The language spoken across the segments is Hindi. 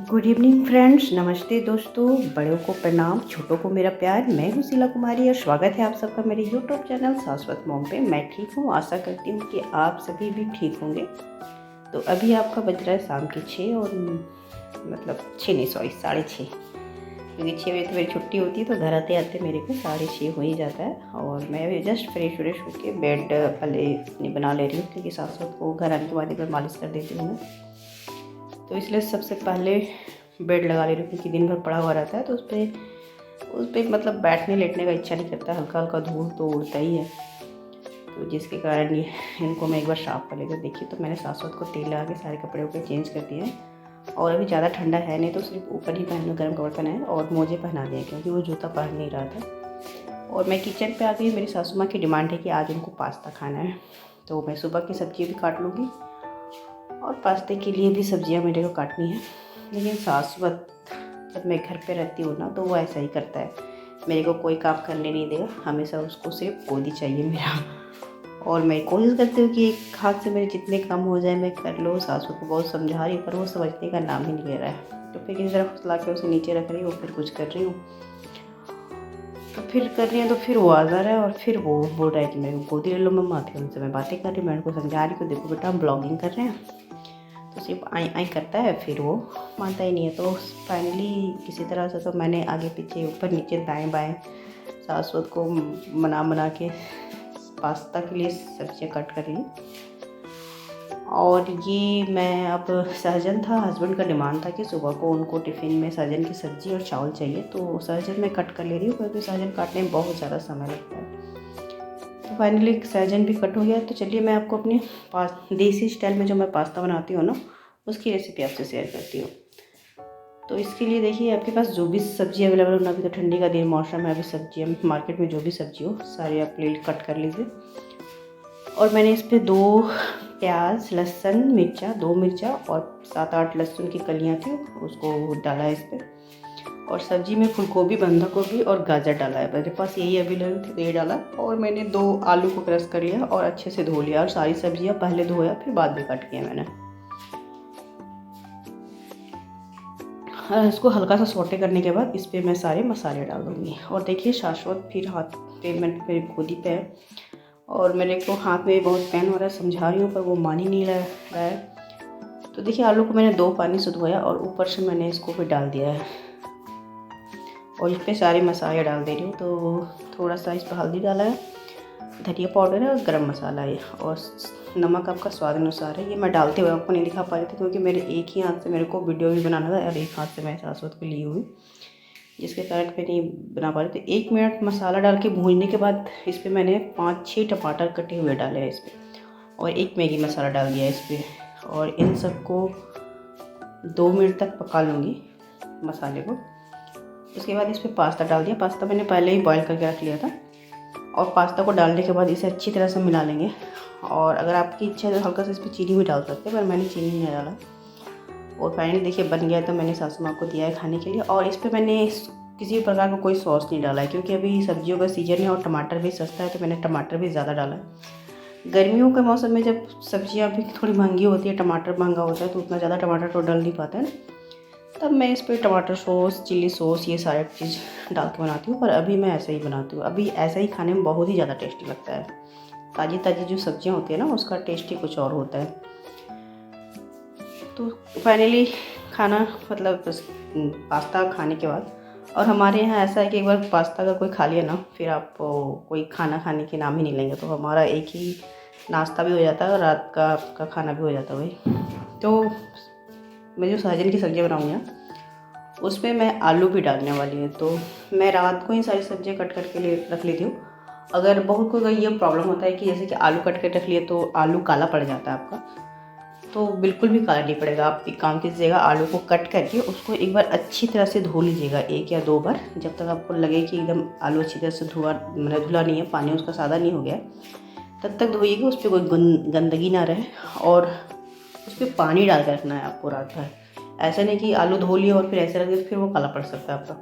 गुड इवनिंग फ्रेंड्स, नमस्ते दोस्तों। बड़ों को प्रणाम, छोटों को मेरा प्यार। मैं हूँ शीला कुमारी और स्वागत है आप सबका मेरे यूट्यूब चैनल शाश्वत मॉम पे। मैं ठीक हूँ, आशा करती हूँ कि आप सभी भी ठीक होंगे। तो अभी आपका बज रहा है शाम के 6 और मतलब 6 नहीं, सॉरी 6:30, क्योंकि 6 बजे तो मेरी छुट्टी होती है। तो घर आते आते मेरे को 6:30 हो ही जाता है। और मैं अभी जस्ट फ्रेश व्रेश होकर बेड पहले अपनी बना ले रही हूँ, क्योंकि शाश्वत को घर आने के बाद एक बार मालिश कर देती हूँ मैं। तो इसलिए सबसे पहले बेड लगा ले रही हूँ, क्योंकि दिन भर पड़ा हुआ रहता है तो उस पर मतलब बैठने लेटने का इच्छा नहीं करता। हल्का हल्का धूल तो उड़ता ही है, तो जिसके कारण ये इनको मैं एक बार साफ़ कर लेती हूँ। देखिए, तो मैंने शाश्वत को तेल लगा के सारे कपड़े वपड़े चेंज कर दिए हैं। और अभी ज़्यादा ठंडा है नहीं, तो सिर्फ ऊपर ही पहन गर्म कपड़े पहनाए और मोजे पहना दिए, क्योंकि वो जूता पहन नहीं रहा था। और मैं किचन पे आ गई। मेरी सासू माँ की डिमांड है कि आज उनको पास्ता खाना है, तो मैं सुबह की सब्ज़ी भी काट लूँगी और पास्ते के लिए भी सब्जियां मेरे को काटनी है। लेकिन शाश्वत जब मैं घर पे रहती हूँ ना, तो वो ऐसा ही करता है। मेरे को कोई काम करने नहीं देगा, हमेशा उसको सिर्फ गोदी चाहिए मेरा। और मैं कोशिश करती हूँ कि एक हाथ से मेरे जितने काम हो जाए मैं कर लूँ। सासू को बहुत समझा रही हूँ, पर वो समझने का नाम ही नहीं ले रहा है। तो फिर किसी तरह फुसला के उसे नीचे रख रही हूँ, फिर कुछ कर रही हूँ, तो फिर कर रही हूँ। तो फिर वो आ जा रहा है और फिर वो बोल रहा है कि मेरे को गोदी ले लो मम्मा। फिर उनसे मैं बातें कर रही हूँ, मैं उनको समझा रही हूँ, देखो बेटा हम ब्लॉगिंग कर रहे हैं। तो सिर्फ आई आई करता है, फिर वो मानता ही नहीं है। तो फाइनली किसी तरह से तो मैंने आगे पीछे ऊपर नीचे दाएं बाएं शाश्वत को मना के पास्ता के लिए सब्जियां कट कर ली। और ये मैं अब सहजन था, हस्बैंड का डिमांड था कि सुबह को उनको टिफ़िन में सहजन की सब्ज़ी और चावल चाहिए, तो सहजन मैं कट कर ले रही हूँ, क्योंकि सहजन काटने में बहुत ज़्यादा समय लगता है। तो फाइनली सहजन भी कट हो गया। तो चलिए मैं आपको अपने देसी स्टाइल में जो मैं पास्ता बनाती हूँ ना, उसकी रेसिपी आपसे शेयर करती हूँ। तो इसके लिए देखिए, आपके पास जो भी सब्ज़ी अवेलेबल हो ना, अभी तो ठंडी का दिन मौसम है, अभी सब्जियाँ मार्केट में जो भी सब्ज़ी हो सारी आप ले कट कर लीजिए। और मैंने इस पर 2 प्याज, लहसुन, मिर्चा, 2 मिर्चा और 7-8 लहसुन की कलियाँ थी, उसको डाला है इस पर। और सब्जी में फूल गोभी, बंधा गोभी और गाजर डाला है। मेरे पास यही अवेलेबल थे तो ये डाला। और मैंने 2 आलू को क्रश कर लिया और अच्छे से धो लिया। और सारी सब्जियां पहले धोया, फिर बाद में काट किया मैंने। और इसको हल्का सा सौटे करने के बाद इस पर मैं सारे मसाले डाल दूँगी। और देखिए, शाश्वत फिर हाथ पे मेरी गोदी पे है और मेरे को हाथ में बहुत पेन हो रहा है। समझा रही हूँ पर वो मान ही नहीं रहा है। तो देखिए, आलू को मैंने 2 पानी से धोया और ऊपर से मैंने इसको भी डाल दिया है और इस पर सारे मसाले डाल दे रही हूँ। तो थोड़ा सा इस पर हल्दी डाला है, धनिया पाउडर है और गरम मसाला है, और नमक आपका स्वाद अनुसार है। ये मैं डालते हुए आपको नहीं दिखा पा रही थी, क्योंकि मेरे एक ही हाथ से मेरे को वीडियो भी बनाना था और एक हाथ से मैं शाश्वत को ली हुई, जिसके कारण मैं नहीं बना पा रही थी। 1 मिनट मसाला डाल के भूनने के बाद इस पर मैंने 5-6 टमाटर कटे हुए डाले हैं इस पर, और 1 मैगी मसाला डाल दिया इस पर। और इन सबको 2 मिनट तक पका लूँगी मसाले को। उसके बाद इस पर पास्ता डाल दिया। पास्ता मैंने पहले ही बॉईल करके रख लिया था। और पास्ता को डालने के बाद इसे अच्छी तरह से मिला लेंगे। और अगर आपकी इच्छा है तो हल्का सा इस पर चीनी भी डाल सकते हैं, पर मैंने चीनी नहीं डाला। और फाइनली देखिए बन गया, तो मैंने सासू माँ को दिया है खाने के लिए। और इस पर मैंने किसी भी प्रकार का कोई सॉस नहीं डाला है, क्योंकि अभी सब्जियों का सीजन है और टमाटर भी सस्ता है, तो मैंने टमाटर भी ज़्यादा डाला है। गर्मियों के मौसम में जब सब्जियाँ भी थोड़ी महंगी होती है, टमाटर महंगा होता है, तो उतना ज़्यादा टमाटर तो डल नहीं पाता है ना, तब मैं इस पर टमाटर सॉस, चिल्ली सॉस, ये सारे चीज़ डाल के बनाती हूँ। पर अभी मैं ऐसे ही बनाती हूँ। अभी ऐसा ही खाने में बहुत ही ज़्यादा टेस्टी लगता है। ताज़ी ताज़ी जो सब्जियाँ होती है ना, उसका टेस्ट ही कुछ और होता है। तो फाइनली खाना मतलब पास्ता खाने के बाद, और हमारे यहाँ ऐसा है कि एक बार पास्ता का कोई खा लिया ना, फिर आप कोई खाना खाने के नाम ही नहीं लेंगे। तो हमारा एक ही नाश्ता भी हो जाता है और रात का आपका खाना भी हो जाता है भाई। तो मैं जो सहजन की सब्ज़ी बनाऊँगी ना, उसमें मैं आलू भी डालने वाली हूँ। तो मैं रात को ही सारी सब्जियाँ कट करके रख लेती हूँ। अगर बहुत को ये प्रॉब्लम होता है कि जैसे कि आलू कट कर रख लिए तो आलू काला पड़ जाता है आपका, तो बिल्कुल भी काला नहीं पड़ेगा। आप एक काम कीजिएगा, आलू को कट करके उसको एक बार अच्छी तरह से धो लीजिएगा, 1 या 2 बार, जब तक आपको लगे कि एकदम आलू अच्छी तरह से धुला नहीं है, पानी उसका सादा नहीं हो गया, तब तक धोइएगा। उस पर कोई गंदगी ना रहे। और उस पर पानी डाल कर रखना है आपको रात भर। ऐसा नहीं कि आलू धो लिया और फिर ऐसे रख दिया, फिर वो काला पड़ सकता है आपका।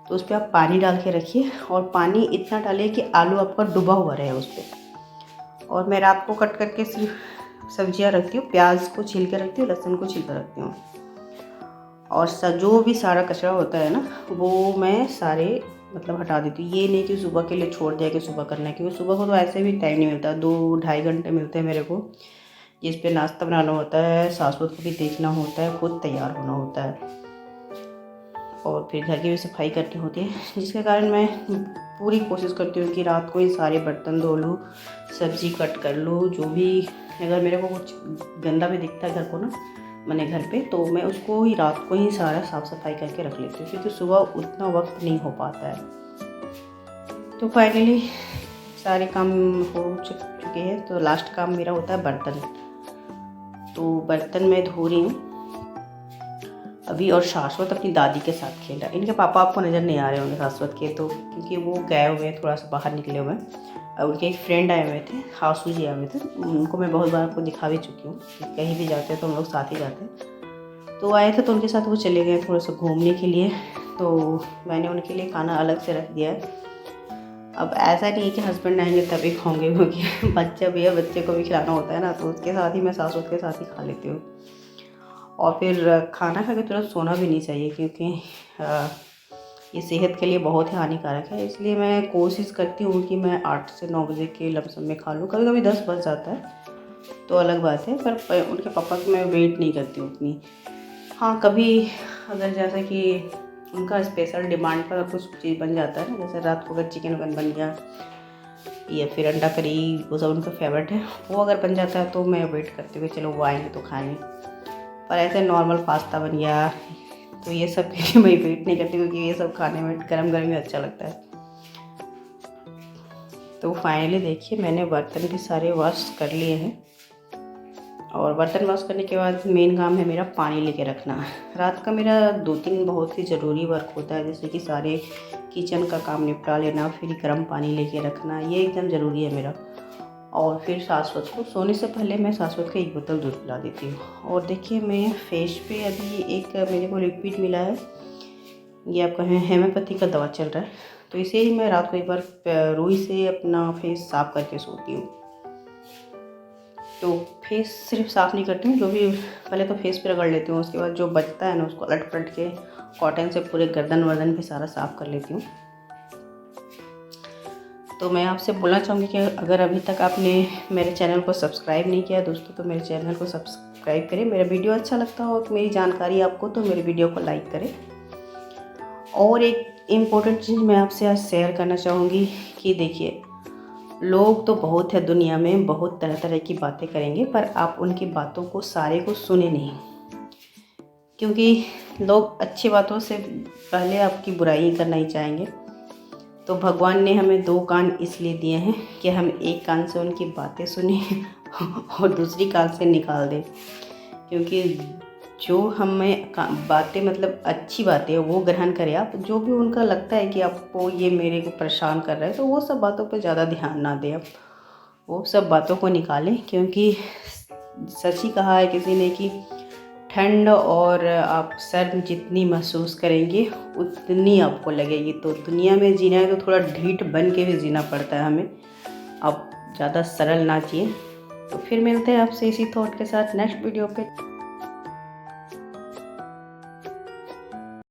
तो उस पर आप पानी डाल के रखिए, और पानी इतना डालिए कि आलू आपका डूबा हुआ रहे उस पर। और मैं रात को कट करके सिर्फ सब्जियां रखती हूँ, प्याज को छील के रखती हूँ, लहसुन को छील कर रखती हूँ। और जो भी सारा कचरा होता है ना वो मैं सारे मतलब हटा देती हूँ। ये नहीं कि सुबह के लिए छोड़ दिया कि सुबह करना है, क्योंकि सुबह को तो ऐसे भी टाइम नहीं मिलता, 2-2.5 घंटे मिलते हैं मेरे को, जिस पे नाश्ता बनाना होता है, सास-ससुर को भी देखना होता है, खुद तैयार होना होता है और फिर घर की भी सफाई करनी होती है, जिसके कारण मैं पूरी कोशिश करती हूँ कि रात को ही सारे बर्तन धो लूँ, सब्ज़ी कट कर लूँ, जो भी अगर मेरे को कुछ गंदा भी दिखता है घर को ना मैंने घर पे, तो मैं उसको ही रात को ही सारा साफ़ सफाई करके रख लेती हूँ, क्योंकि सुबह उतना वक्त नहीं हो पाता है। तो फाइनली सारे काम हो चुके हैं, तो लास्ट काम मेरा होता है बर्तन। तो बर्तन मैं धो रही हूँ अभी, और शाश्वत अपनी दादी के साथ खेल रहा है। इनके पापा आपको नज़र नहीं आ रहे होंगे शाश्वत के, तो क्योंकि वो गए हुए हैं, थोड़ा सा बाहर निकले हुए हैं। उनके एक फ्रेंड आए हुए थे, हासू जी आए हुए थे, उनको मैं बहुत बार आपको दिखा भी चुकी हूँ, कहीं भी जाते हैं तो हम लोग साथ ही जाते हैं। तो आए थे तो उनके साथ वो चले गए थोड़ा सा घूमने के लिए, तो मैंने उनके लिए खाना अलग से रख दिया है। अब ऐसा नहीं है कि हस्बैंड आएंगे तभी खाऊंगे, क्योंकि बच्चा भी है, बच्चे को भी खिलाना होता है ना, तो उसके साथ ही मैं सासुत के साथ ही खा लेती हूँ। और फिर खाना खा के तुरंत सोना भी नहीं चाहिए, क्योंकि ये सेहत के लिए बहुत ही हानिकारक है। इसलिए मैं कोशिश करती हूँ कि मैं 8 से 9 बजे के लमसम में खा लूँ। कभी कभी 10 बज जाता है तो अलग बात है, पर उनके पापा की मैं वेट नहीं करती हूँ उतनी। हाँ, कभी अगर जैसा कि उनका स्पेशल डिमांड पर कुछ चीज़ बन जाता है ना, जैसे रात को अगर चिकन बन गया या फिर अंडा करी, वो सब उनका फेवरेट है, वो अगर बन जाता है तो मैं वेट करती हूँ कि चलो वो आएंगे तो खाएँगे। पर ऐसे नॉर्मल पास्ता बन गया तो ये सब के लिए मैं वेट नहीं करती, क्योंकि ये सब खाने में गरम गरम ही अच्छा लगता है। तो फाइनली देखिए मैंने बर्तन भी सारे वॉश कर लिए हैं, और बर्तन वॉश करने के बाद मेन काम है मेरा पानी लेके रखना। रात का मेरा 2-3 बहुत ही ज़रूरी वर्क होता है, जैसे कि सारे किचन का काम निपटा लेना, फिर गर्म पानी लेके रखना, ये एकदम ज़रूरी है मेरा। और फिर शाश्वत को सोने से पहले मैं शाश्वत को 1 बोतल दूध पिला देती हूँ। और देखिए मैं फेस पे अभी एक मेरे को लिक्विड मिला है, ये आपका हेम्योपैथी का दवा चल रहा है, तो इसे ही मैं रात को एक बार रुई से अपना फेस साफ़ करके सोती हूँ। तो फेस सिर्फ साफ़ नहीं करती हूँ, जो भी पहले तो फेस पे रगड़ लेती हूँ, उसके बाद जो बचता है ना उसको अलट पलट के कॉटन से पूरे गर्दन वर्दन भी सारा साफ़ कर लेती हूँ। तो मैं आपसे बोलना चाहूँगी कि अगर अभी तक आपने मेरे चैनल को सब्सक्राइब नहीं किया दोस्तों, तो मेरे चैनल को सब्सक्राइब करें। मेरा वीडियो अच्छा लगता हो, मेरी जानकारी आपको, तो मेरे वीडियो को लाइक करें। और एक इम्पोर्टेंट चीज़ मैं आपसे आज शेयर करना चाहूँगी कि देखिए, लोग तो बहुत है दुनिया में, बहुत तरह तरह की बातें करेंगे, पर आप उनकी बातों को सारे को सुने नहीं, क्योंकि लोग अच्छी बातों से पहले आपकी बुराई करना ही चाहेंगे। तो भगवान ने हमें 2 कान इसलिए दिए हैं कि हम एक कान से उनकी बातें सुने और दूसरी कान से निकाल दें, क्योंकि जो हमें बातें मतलब अच्छी बातें वो ग्रहण करें आप, जो भी उनका लगता है कि आपको ये मेरे को परेशान कर रहा है, तो वो सब बातों पे ज़्यादा ध्यान ना दें आप, वो सब बातों को निकालें। क्योंकि सच ही कहा है किसी ने कि ठंड और आप शर्म जितनी महसूस करेंगे उतनी आपको लगेगी। तो दुनिया में जीना है तो थोड़ा ढीठ बन के भी जीना पड़ता है हमें, आप ज़्यादा सरल ना जिए। तो फिर मिलते हैं आपसे इसी थॉट के साथ नेक्स्ट वीडियो पे।